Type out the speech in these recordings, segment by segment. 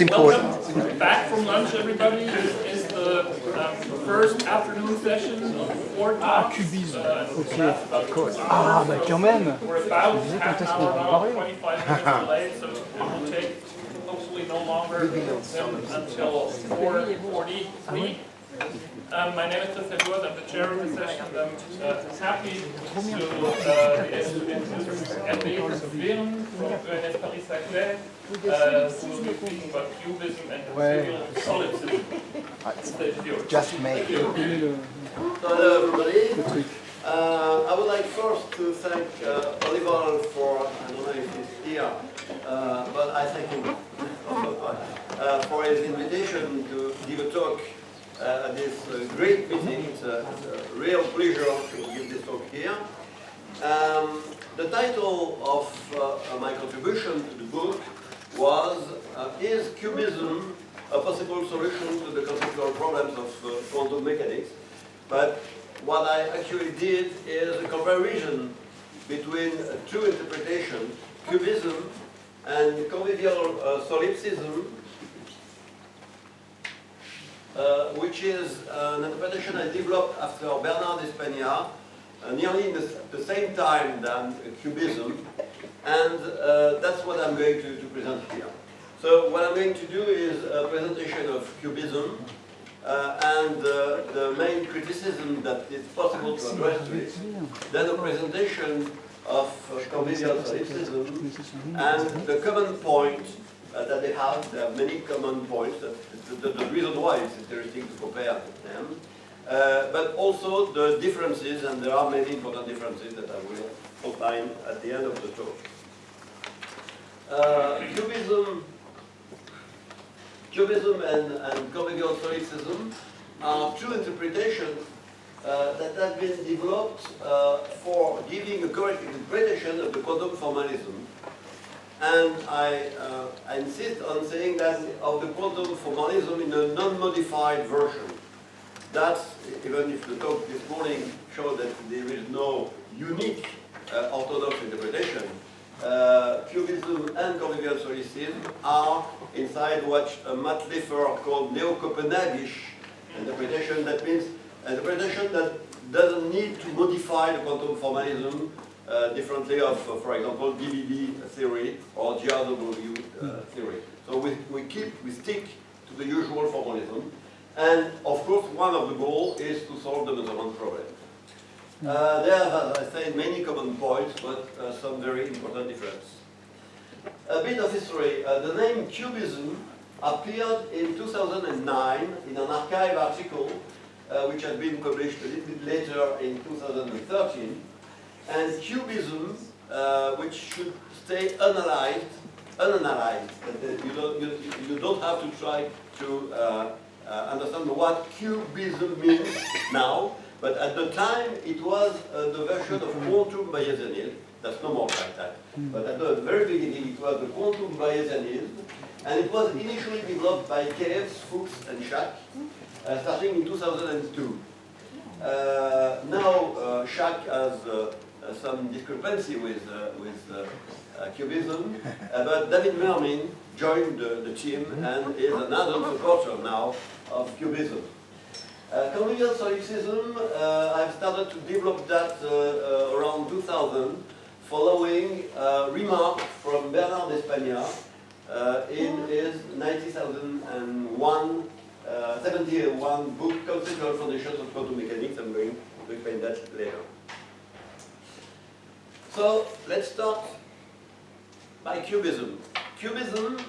Welcome back from lunch, everybody. This is the first afternoon session of 4 talks. QBism, ok, of course. Ah, bah quand même. We're about half an hour out, 25 minutes delayed, so it will take hopefully no longer than until 4:43. My name is Hervé Zwirn, I'm the chair of the session. I'm happy to introduce Hervé Zwirn from INSHS Paris-Saclay, who will be speaking about QBism and Convivial Solipsism. Just me. Hello everybody. I would like first to thank Oliver for, I don't know if he's here, but I thank him for his invitation to give a talk at this great meeting. It's a real pleasure to give this talk here. The title of my contribution to the book was Is QBism a possible solution to the conceptual problems of quantum mechanics? But what I actually did is a comparison between two interpretations, QBism and Convivial Solipsism, which is an interpretation I developed after Bernard d'Espagna, nearly in the same time than QBism, and that's what I'm going to present here. So what I'm going to do is a presentation of QBism and the main criticism that it's possible to address to it, then a presentation of Convivial Solipsism and the common point that they have. There are many common points. The reason why it's interesting to compare them, but also the differences, and there are many important differences that I will outline at the end of the talk. QBism and Convivial Solipsism are two interpretations that have been developed for giving a correct interpretation of the quantum formalism. And I insist on saying that of the quantum formalism in a non-modified version. That's, even if the talk this morning showed that there is no unique orthodox interpretation, QBism and Convivial Solipsism are inside what Matt Leffer called neo-Copenhagish interpretation. That means an interpretation that doesn't need to modify the quantum formalism differently of, for example, DBB theory or GRW theory. So we stick to the usual formalism. And of course, one of the goals is to solve the measurement problem. There are, as I said, many common points, but some very important differences. A bit of history. The name QBism appeared in 2009 in an archive article which had been published a little bit later in 2013. And QBism, which should stay unanalyzed, you don't have to try to understand what QBism means now, but at the time it was the version of quantum Bayesianism. That's no more like that. But at the very beginning it was the quantum Bayesianism, and it was initially developed by Caves, Fuchs, and Schack, starting in 2002. Now Schack has some discrepancy with QBism, but David Mermin joined the team and is another supporter now of QBism. Convivial Solipsism, I've started to develop that around 2000, following remarks from Bernard d'Espagna in his 1971 book, Conceptual Foundations of Quantum Mechanics. I'm going to explain that later. So let's start by QBism. QBism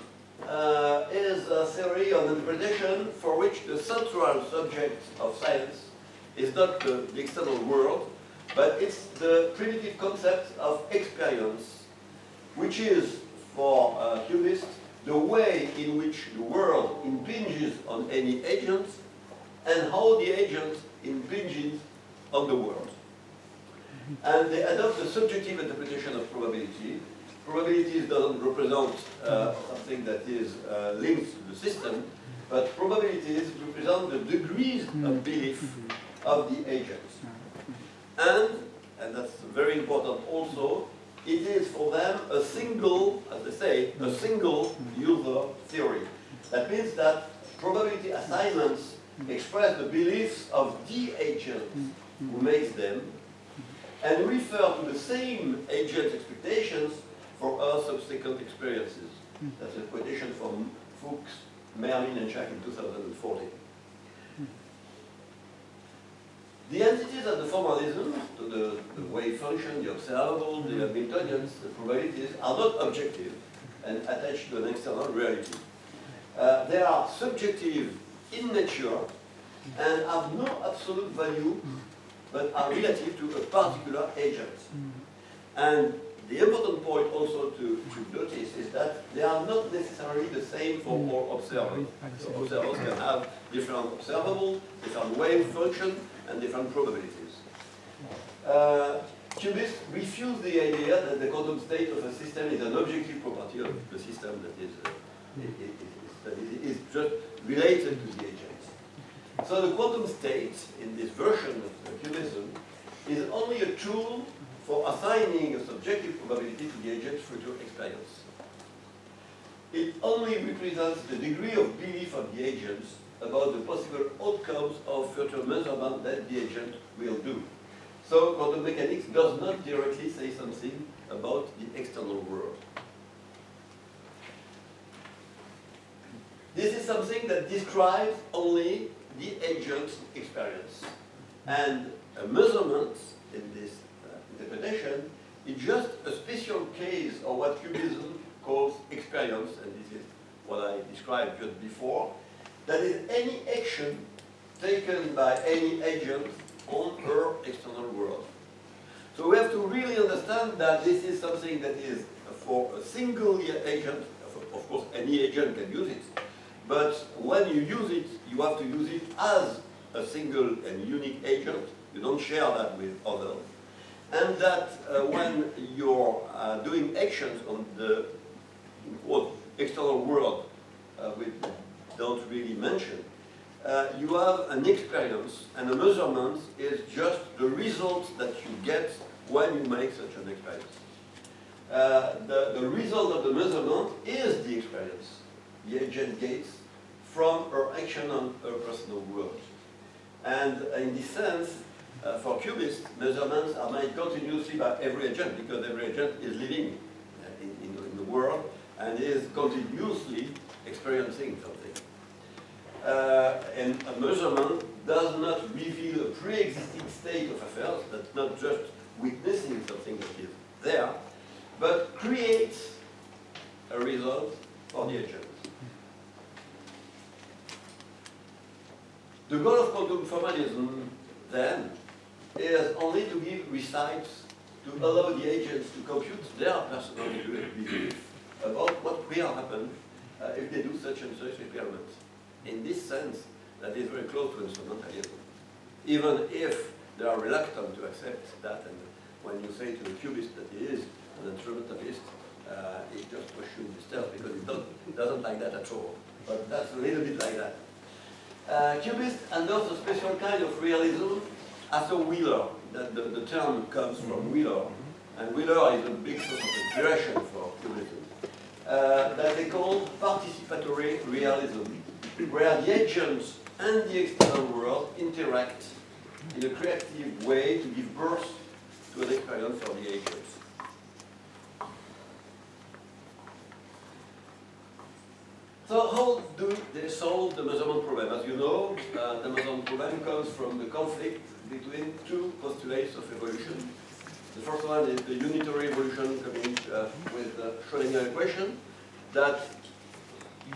is a theory of interpretation for which the central subject of science is not the external world, but it's the primitive concept of experience, which is, for QBists, the way in which the world impinges on any agent and how the agent impinges on the world. And they adopt a subjective interpretation of probability. Probabilities doesn't represent something that is linked to the system, but probabilities represent the degrees of belief of the agents. And that's very important also, it is for them a single, as they say, a single user theory. That means that probability assignments express the beliefs of the agent who makes them and refer to the same agent's expectations for all subsequent experiences. That's a quotation from Fuchs, Merlin, and Schack in 2014. The entities of the formalism, the wave function, the observable, the Hamiltonians, the probabilities, are not objective and attached to an external reality. They are subjective in nature and have no absolute value, but are relative to a particular agent. And the important point also to notice is that they are not necessarily the same for all observers. So observers can have different observable, different wave function, and different probabilities. QBists refuse the idea that the quantum state of a system is an objective property of the system that is just related to the agent. So the quantum state, in this version of QBism, is only a tool for assigning a subjective probability to the agent's future experience. It only represents the degree of belief of the agents about the possible outcomes of future measurement that the agent will do. So quantum mechanics does not directly say something about the external world. This is something that describes only the agent's experience. And a measurement in this interpretation is just a special case of what QBism calls experience, and this is what I described just before. That is any action taken by any agent on her external world. So we have to really understand that this is something that is for a single agent. Of course, any agent can use it. But when you use it, you have to use it as a single and unique agent. You don't share that with others. And that when you're doing actions on the quote, external world, we don't really mention, you have an experience, and a measurement is just the result that you get when you make such an experience. The result of the measurement is the experience the agent gets from her action on her personal world. And in this sense, for QBists, measurements are made continuously by every agent, because every agent is living in the world and is continuously experiencing something. And a measurement does not reveal a pre-existing state of affairs, that's not just witnessing something that is there, but creates a result for the agent. The goal of quantum formalism, then, is only to give recites to allow the agents to compute their personal belief about what will happen if they do such and such experiments. In this sense, that is very close to instrumentalism. Even if they are reluctant to accept that, and when you say to a QBist that he is an instrumentalist, he just questions himself because he doesn't like that at all. But that's a little bit like that. QBists endorse a special kind of realism after Wheeler. That the term comes from Wheeler, and Wheeler is a big source of inspiration for QBism. That they call participatory realism, where the agents and the external world interact in a creative way to give birth to an experience for the agents. So how do they solve the measurement problem? As you know, the measurement problem comes from the conflict between two postulates of evolution. The first one is the unitary evolution coming with the Schrödinger equation that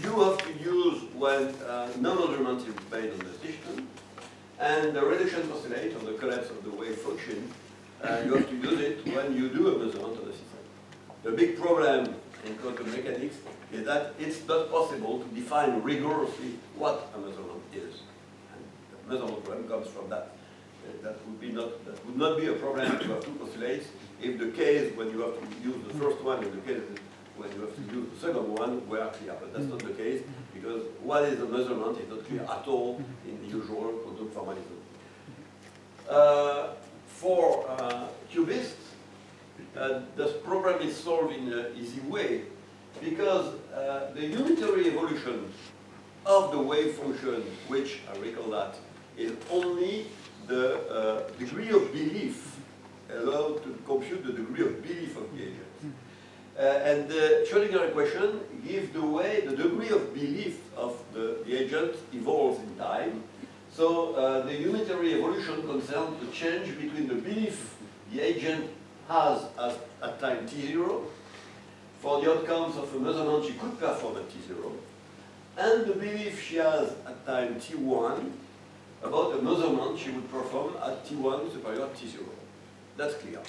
you have to use when no measurement is made on the system, and the reduction postulate, or the collapse of the wave function, you have to use it when you do a measurement of the system. The big problem in quantum mechanics is that it's not possible to define rigorously what a measurement is. And the measurement problem comes from that. That would not be a problem if you have two postulates. If the case when you have to use the first one and the case when you have to use the second one were clear. But that's not the case, because what is a measurement is not clear at all in the usual quantum formalism. For QBists, this problem is solved in an easy way, because the unitary evolution of the wave function, which, I recall that, is only the degree of belief allowed to compute the degree of belief of the agent. And the Schrödinger equation gives the way the degree of belief of the agent evolves in time. So the unitary evolution concerns the change between the belief the agent has at time t0 for the outcomes of a measurement she could perform at t0, and the belief she has at time t1 about a measurement she would perform at t1 superior t0. That's clear.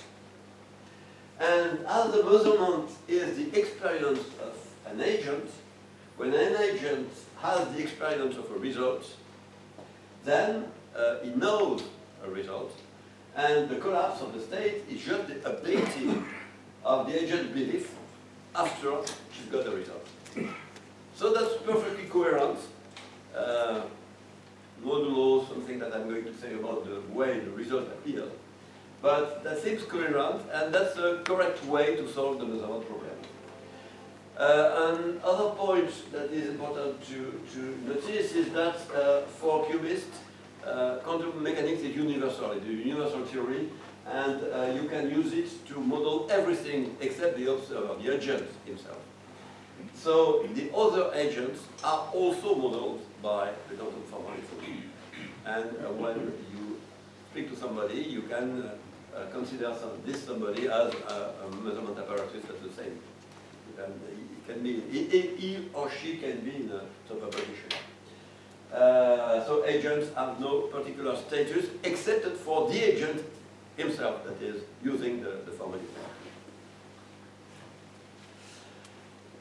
And as the measurement is the experience of an agent, when an agent has the experience of a result, then he knows a result, and the collapse of the state is just the updating of the agent belief after she's got the result. So that's perfectly coherent. Modulo, something that I'm going to say about the way the result appears. But that seems coherent, and that's the correct way to solve the measurement problem. Another point that is important to notice is that for QBists, quantum mechanics is universal. It's a universal theory, and you can use it to model everything except the observer, the agent himself. So the other agents are also modeled by the quantum formalism. And when you speak to somebody, you can consider this somebody as a measurement apparatus at the same. It can be, he or she can be in a superposition. So agents have no particular status except for the agent himself, that is, using the formalism.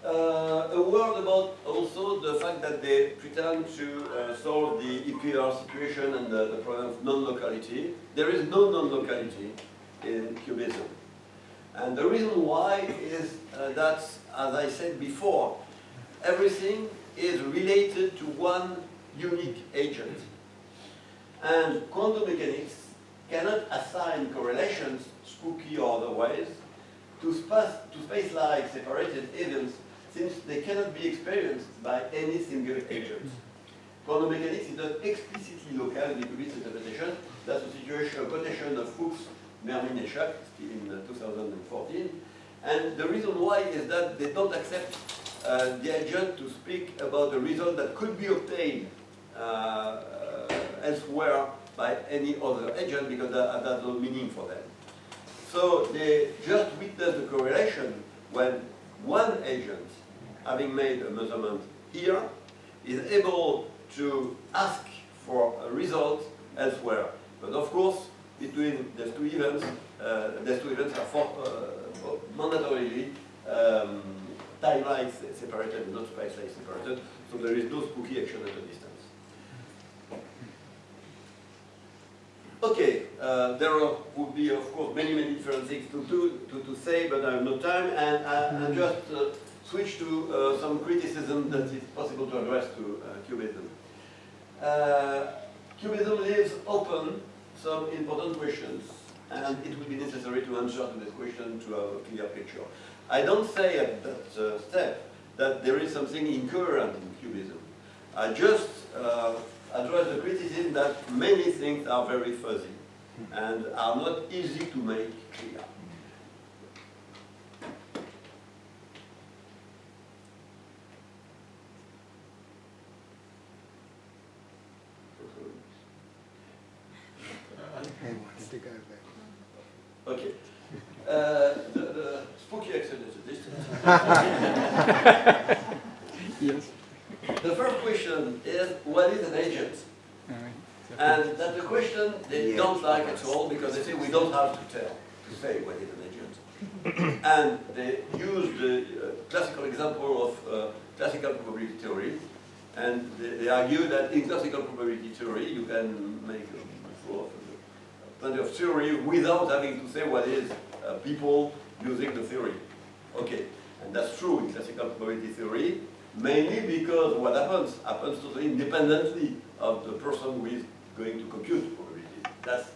A word about also the fact that they pretend to solve the EPR situation and the problem of non-locality. There is no non-locality in QBism. And the reason why is that, as I said before, everything is related to one unique agent. And quantum mechanics cannot assign correlations, spooky or otherwise, to space-like separated events, since they cannot be experienced by any single agent. Quantum mechanics is not explicitly local in the QBist interpretation. That's a situation, a quotation of Fuchs, Mermin and Schack, still in 2014. And the reason why is that they don't accept the agent to speak about a result that could be obtained elsewhere by any other agent, because that has no meaning for them. So they just witness the correlation when one agent, having made a measurement here, is able to ask for a result elsewhere. But of course, between these two events are mandatorily time-like separated, not space-like separated, so there is no spooky action at a distance. Okay, there would be, of course, many different things to say, but I have no time, and I'll just switch to some criticism that is possible to address to QBism. QBism leaves open some important questions, and it will be necessary to answer to this question to have a clear picture. I don't say at that step that there is something incoherent in QBism. I just address the criticism that many things are very fuzzy and are not easy to make clear. Okay. The spooky accent is a distance. Yes. The first question is, what is an agent? And that's a question they don't like at all, because they say we don't have to say what is an agent. And they use the classical example of classical probability theory, and they argue that in classical probability theory you can make plenty of theory without having to say what is people using the theory. Okay, and that's true in classical probability theory, mainly because what happens totally independently of the person who is going to compute probability. That's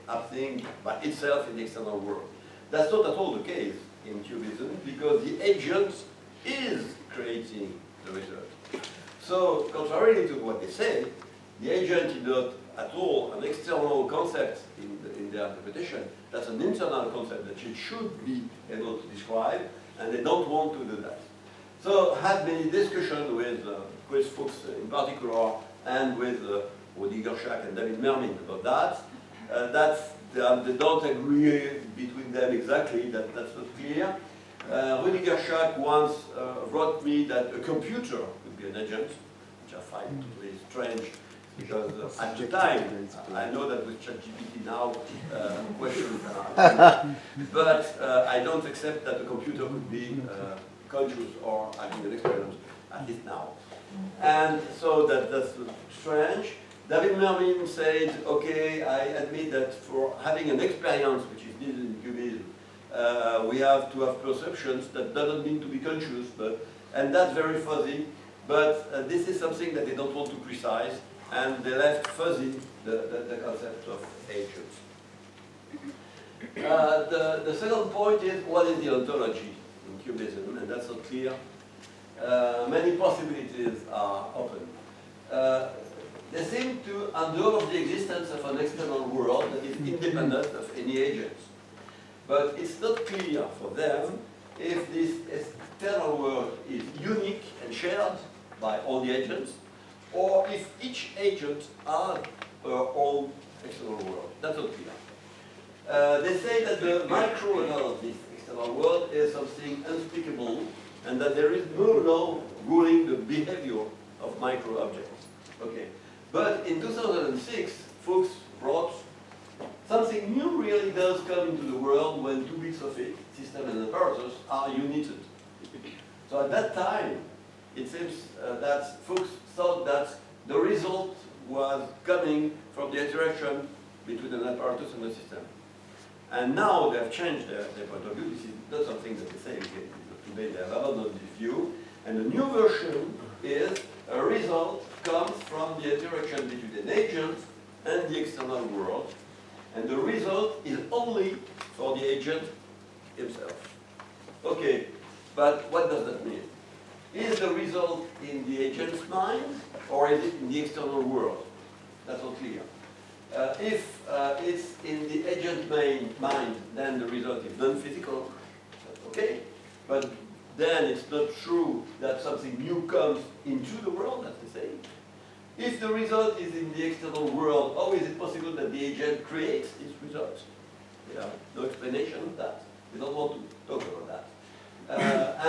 happening by itself in the external world. That's not at all the case in QBism, because the agent is creating the result. So, contrarily to what they say, the agent is not at all an external concept in their interpretation. That's an internal concept that you should be able to describe, and they don't want to do that. So, I had many discussions with Chris Fuchs in particular, and with Rudy Gershak and David Mermin about that. They don't agree between them exactly, that's not clear. Rudy Gershak once wrote me that a computer could be an agent, which I find totally strange, because at the time, I know that with ChatGPT now, questions are, but I don't accept that a computer could be conscious or having an experience, at least now. And so that's strange. David Mermin said, okay, I admit that for having an experience, which is needed in QBism, we have to have perceptions. That doesn't mean to be conscious, and that's very fuzzy, but this is something that they don't want to precise, and they left fuzzy the concept of agents. The second point is, what is the ontology in QBism, and that's not clear. Many possibilities are open. They seem to endure the existence of an external world that is independent of any agents. But it's not clear for them if this external world is unique and shared by all the agents, or if each agent has her own external world. That's not clear. They say that the micro level of this external world is something unspeakable, and that there is no law ruling the behavior of micro objects. Okay. But in 2006, Fuchs brought something new really does come into the world when two bits of it, system and apparatus, are united. So at that time, it seems that Fuchs thought that the result was coming from the interaction between an apparatus and a system. And now they have changed their point of view. This is not something that they say today. They have abandoned this view. And the new version is a result comes from the interaction between an agent and the external world. And the result is only for the agent himself. Okay, but what does that mean? Is the result in the agent's mind, or is it in the external world? That's not clear. If it's in the agent's mind, then the result is non-physical. That's okay. But then it's not true that something new comes into the world, as they say. If the result is in the external world, how is it possible that the agent creates its results? They have no explanation of that. We don't want to talk about that.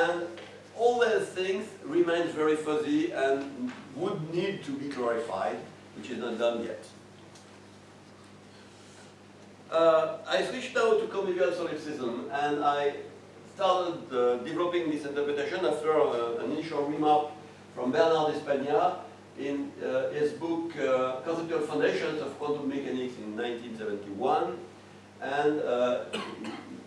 And all those things remain very fuzzy and would need to be clarified, which is not done yet. I switched now to Convivial Solipsism, and I started developing this interpretation after an initial remark from Bernard Espagna in his book Conceptual Foundations of Quantum Mechanics in 1971, and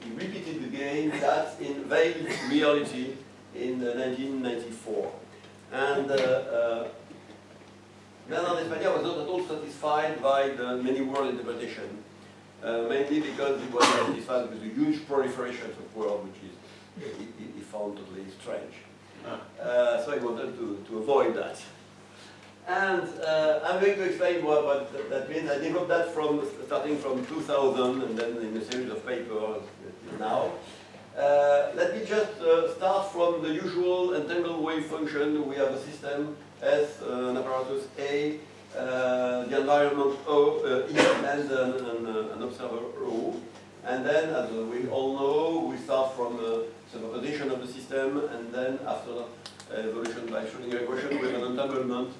he repeated again that in Veiled Reality in 1994. And Bernard Espagna was not at all satisfied by the many-world interpretation, mainly because he was not satisfied with the huge proliferation of words, which is he found totally strange. So he wanted to avoid that. And I'm going to explain what that means. I developed that starting from 2000 and then in a series of papers now. Let me just start from the usual entangled wave function. We have a system S, an apparatus A, the environment O, E, and an observer O. And then, as we all know, we start from the superposition of the system, and then after evolution by Schrödinger equation, we have an entanglement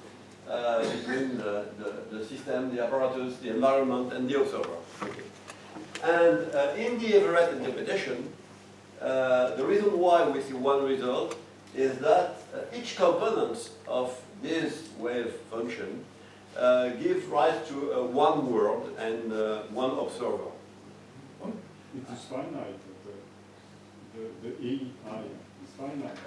between the system, the apparatus, the environment, and the observer. Okay. And in the Everett interpretation, the reason why we see one result is that each component of this wave function gives rise to one world and one observer. It is finite. The EI is finite.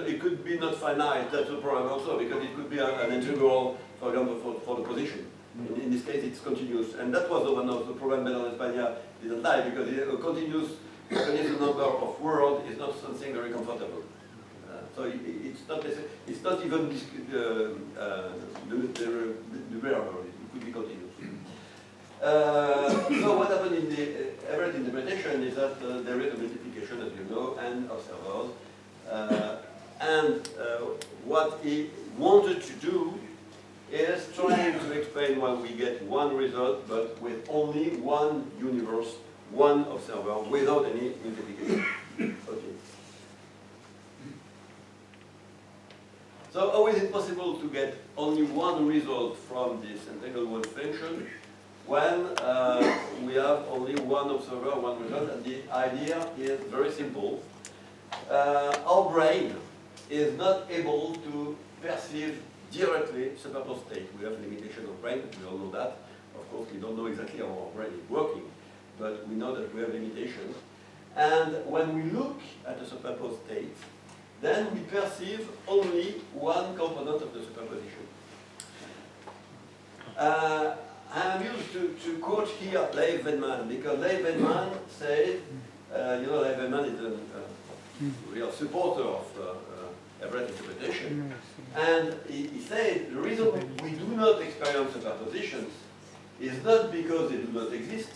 It could be not finite. That's a problem also, because it could be an integral, for example, for the position. In this case, it's continuous, and that was one of the problems Bernard Espagna didn't like, because a continuous number of worlds is not something very comfortable. So it's not even numerable, it could be continuous. So what happened in the average interpretation is that there is a multiplication, as you know, and observers. What he wanted to do is trying to explain why we get one result, but with only one universe, one observer, without any multiplication. Okay. So how is it possible to get only one result from this integral one function when we have only one observer, one result? And the idea is very simple. Our brain is not able to perceive directly superposed state. We have limitation of brain, we all know that. Of course, we don't know exactly how our brain is working, but we know that we have limitations. And when we look at a superposed state, then we perceive only one component of the superposition. I'm used to quote here Leif Venman, because Leif Venman said, you know, Leif Venman is a real supporter of average interpretation, and he said the reason we do not experience superpositions is not because they do not exist,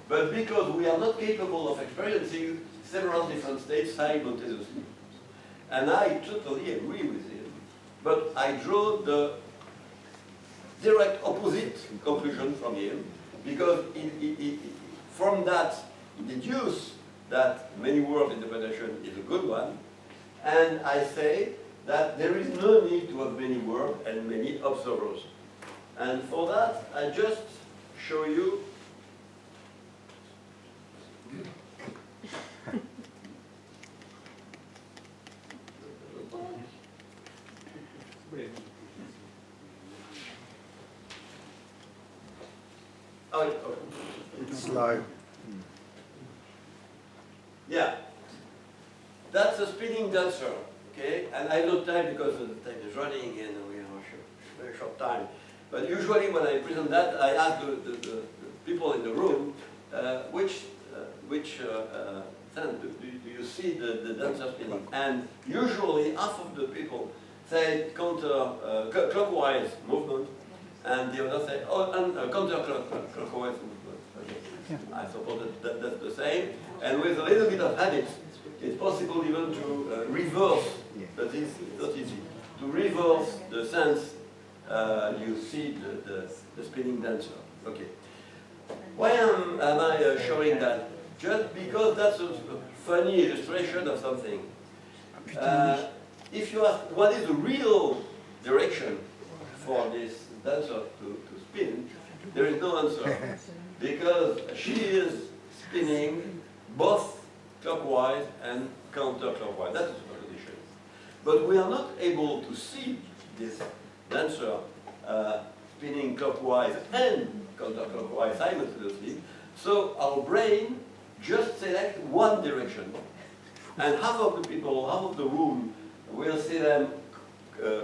but because we are not capable of experiencing several different states simultaneously. And I totally agree with him, but I draw the direct opposite conclusion from him, because from that he deduces that many world interpretation is a good one, and I say that there is no need to have many words and many observers. And for that, I just show you It's slow. Yeah, that's a spinning dancer, okay? And I have no time because the time is running and we have a very short time. But usually when I present that, I ask the people in the room, which stand do you see the dancer spinning? And usually half of the people say clockwise movement, and the other say, oh, counterclockwise movement. Okay. Yeah. I suppose that's the same. And with a little bit of habit, it's possible even to reverse, but it's not easy, to reverse the sense you see the spinning dancer. Okay. Why am I showing that? Just because that's a funny illustration of something. If you ask what is the real direction for this dancer to spin, there is no answer. Because she is spinning both clockwise and counterclockwise. That's the superposition. But we are not able to see this dancer spinning clockwise and counterclockwise simultaneously. So our brain just selects one direction. And half of the people, half of the room will see them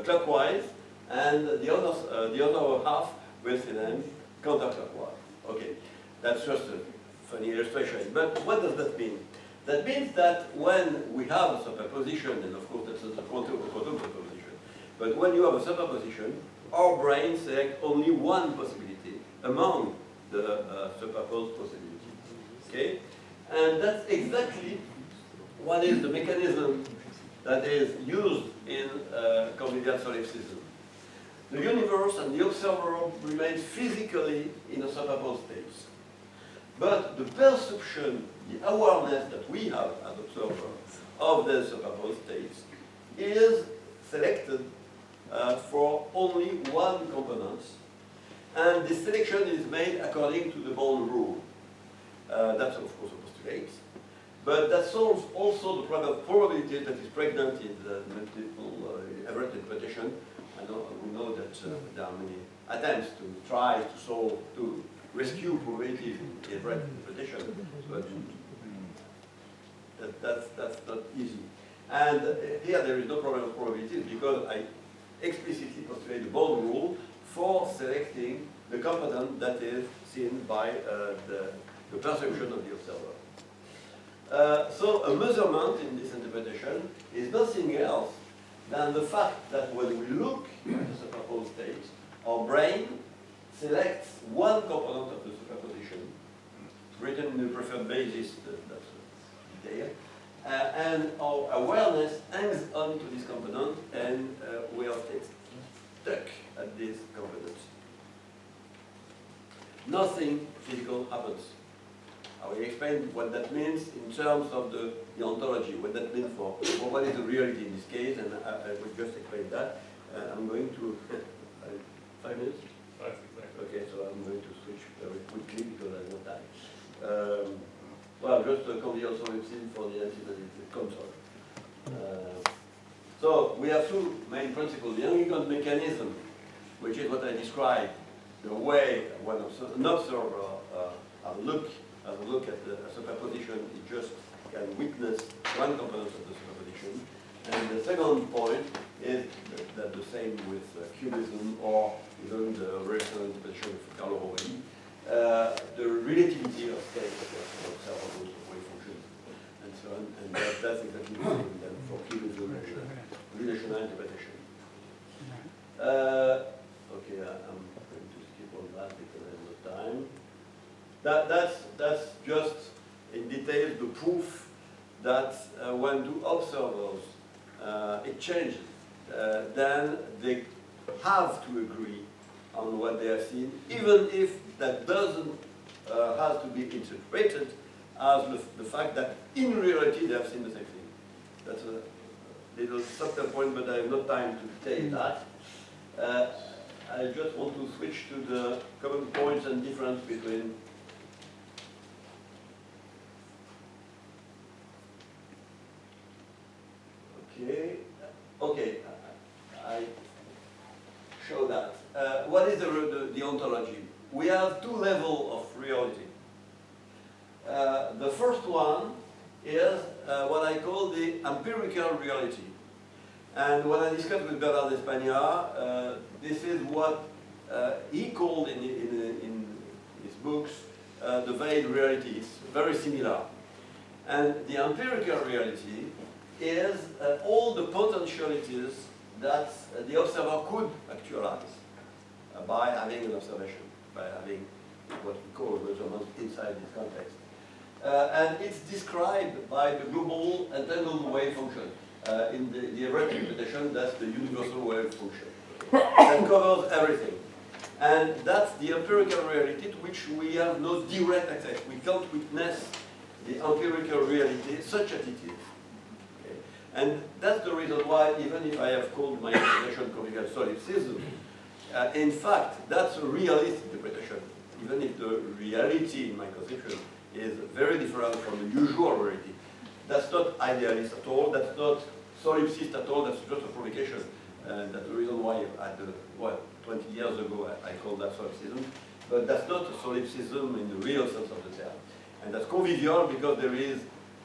clockwise, and the other half will see them counterclockwise. Okay, that's just a funny illustration. But what does that mean? That means that when we have a superposition, and of course that's a quantum superposition, but when you have a superposition, our brain selects only one possibility among the superposed possibilities. Okay? And that's exactly what is the mechanism that is used in Convivial Solipsism. The universe and the observer remain physically in a superposed state. But the perception, the awareness that we have as observers of the superposed states is selected for only one component. And this selection is made according to the Born rule. That's of course a postulate. But that solves also the probability that is pregnant in the multiple average interpretation. We know that there are many attempts to try to solve, to rescue probability in average interpretation, but that's not easy. And here there is no problem of probabilities because I explicitly postulate the Born rule for selecting the component that is seen by the perception of the observer. So a measurement in this interpretation is nothing else than the fact that when we look at the superposed state, our brain selects one component of the superposition, written in the preferred basis, that's a detail, and our awareness hangs on to this component, and we are stuck at this component. Nothing physical happens. I will explain what that means in terms of the ontology, what that means for what is the reality in this case, and I will just explain that. I'm going to, 5 minutes? 5, exactly. Okay, so I'm going to switch very quickly because I have no time. Well, just a convivial solipsism for the anti-analytic console. So we have two main principles. The Anglican mechanism, which is what I described, the way when an observer has a look at the superposition, it just can witness one component of the superposition. And the second point is that the same with QBism or even the relational interpretation of Carlo Rovelli, the relativity of states of the observable wave function, and so on. And that's exactly the same then for QBism and relational interpretation. Okay, I'm going to skip on that because I have no time. That's just in detail the proof that when two observers exchange, then they have to agree on what they have seen, even if that doesn't have to be interpreted as the fact that in reality they have seen the same thing. That's a little subtle point, but I have no time to detail that. I just want to switch to the common points and difference between Okay, I show that. What is the ontology? We have two levels of reality. The first one is what I call the empirical reality. And when I discussed with Bernard Espagna, this is what he called in his books the veiled reality. It's very similar. And the empirical reality is all the potentialities that the observer could actualize by having an observation, by having what we call measurement inside this context. And it's described by the global entangled wave function. In the Everett interpretation, that's the universal wave function. That covers everything. And that's the empirical reality to which we have no direct access. We can't witness the empirical reality such as it is. Okay. And that's the reason why, even if I have called my interpretation Convivial Solipsism, in fact, that's a realist interpretation, even if the reality in my conception is very different from the usual reality. That's not idealist at all, that's not solipsist at all, that's just a provocation. And that's the reason why, 20 years ago, I called that solipsism. But that's not a solipsism in the real sense of the term. And that's convivial because there is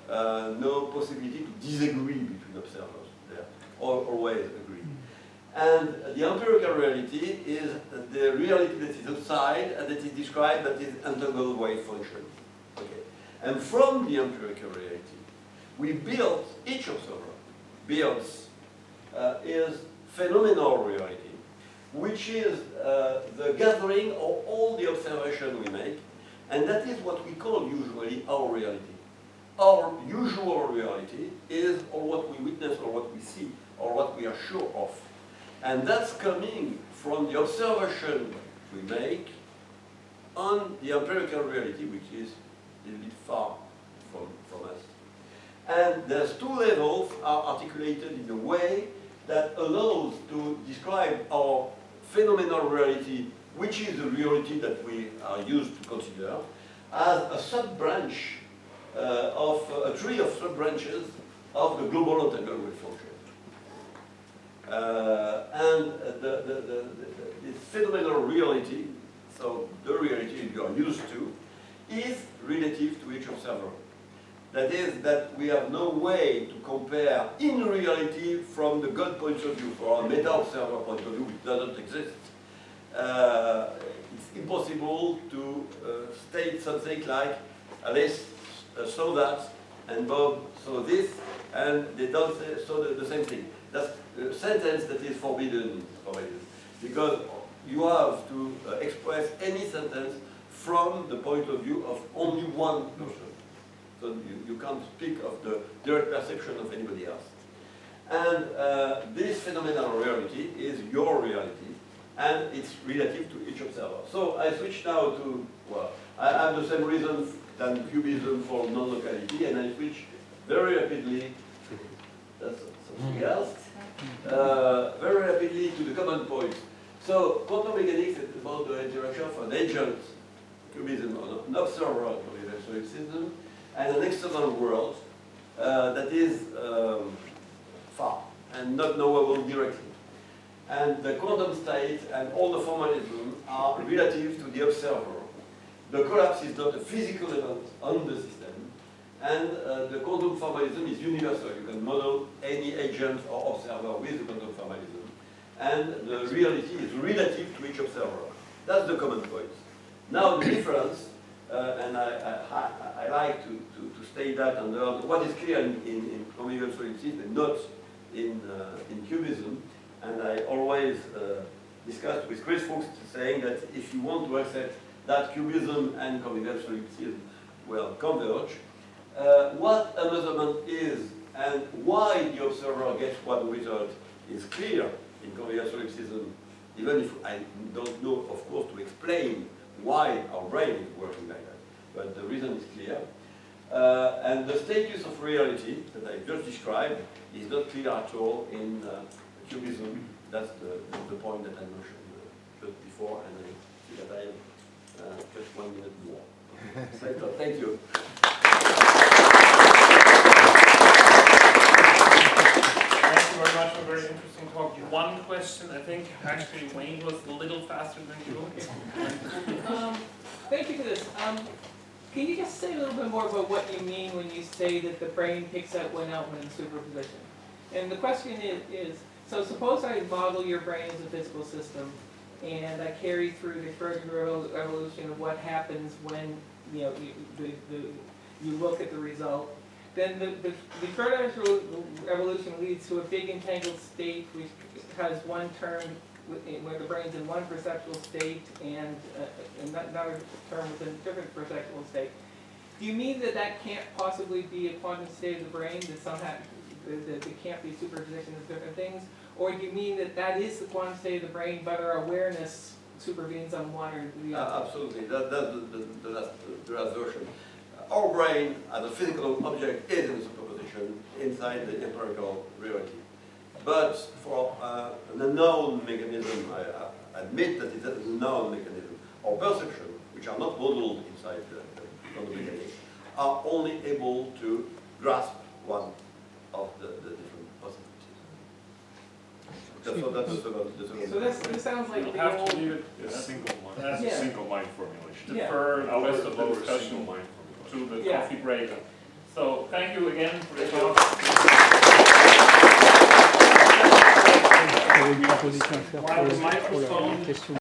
no possibility to disagree between observers. They always agree. And the empirical reality is the reality that is outside and that is described that is entangled wave function. Okay. And from the empirical reality, we build, each observer builds is phenomenal reality, which is the gathering of all the observation we make, and that is what we call usually our reality. Our usual reality is or what we witness or what we see or what we are sure of. And that's coming from the observation we make on the empirical reality, which is a little bit far from us. And there's two levels are articulated in a way that allows to describe our phenomenal reality, which is the reality that we are used to consider, as a sub-branch of a tree of sub-branches of the global entangled wave function. And this phenomenal reality, so the reality you are used to, is relative to each observer. That is, that we have no way to compare in reality from the God point of view, or a meta-observer point of view, which doesn't exist. It's impossible to state something like, at least so that and Bob saw this, and they don't say, saw the same thing. That's a sentence that is forbidden, because you have to express any sentence from the point of view of only one person. So you can't speak of the direct perception of anybody else. And this phenomenal reality is your reality, and it's relative to each observer. So I switch now to, well, I have the same reason than QBism for non-locality, and I switch very rapidly, that's something else, very rapidly to the common points. So quantum mechanics is about the interaction of an agent, QBism, an observer, Convivial Solipsism, and an external world that is far and not knowable directly. And the quantum state and all the formalism are relative to the observer. The collapse is not a physical event on the system, and the quantum formalism is universal. You can model any agent or observer with the quantum formalism, and the reality is relative to each observer. That's the common point. Now the difference, and I like to state that and what is clear in Convivial Solipsism and not in QBism, and I always discuss with Chris Fuchs saying that if you want to accept that QBism and Convivial Solipsism will converge, what a measurement is and why the observer gets one result is clear in Convivial Solipsism, even if I don't know, of course, to explain why our brain is working like that. But the reason is clear. And the status of reality that I just described is not clear at all in QBism. That's the point that I mentioned just before, and I see that I have just 1 minute more. So, thank you. Thank you very much for a very interesting talk. One question, I think actually Wayne was a little faster than you. Thank you for this. Can you just say a little bit more about what you mean when you say that the brain picks out one element in superposition? And the question is, so suppose I model your brain as a physical system, and I carry through the Schrödinger evolution of what happens when you look at the result. Then the Schrödinger evolution leads to a big entangled state which has one term where the brain's in one perceptual state and another term within a different perceptual state. Do you mean that that can't possibly be a quantum state of the brain, that somehow that it can't be superposition of different things? Or do you mean that that is the quantum state of the brain, but our awareness supervenes on one or the other? Absolutely, that's the last version. Our brain, as a physical object, is in superposition inside the empirical reality. But for an unknown mechanism, I admit that it's an unknown mechanism, or perception, which are not modeled inside the quantum mechanics, are only able to grasp one of the different possibilities. So that's the second. So this sounds like We'll the have to old... leave it A single mind. as Yeah. Single mind formulation. defer the rest of the Our discussion single mind to formulation. the Yeah. coffee break. So thank you again for the Thank you. talk. J'avais une proposition à faire While pour the la microphone question.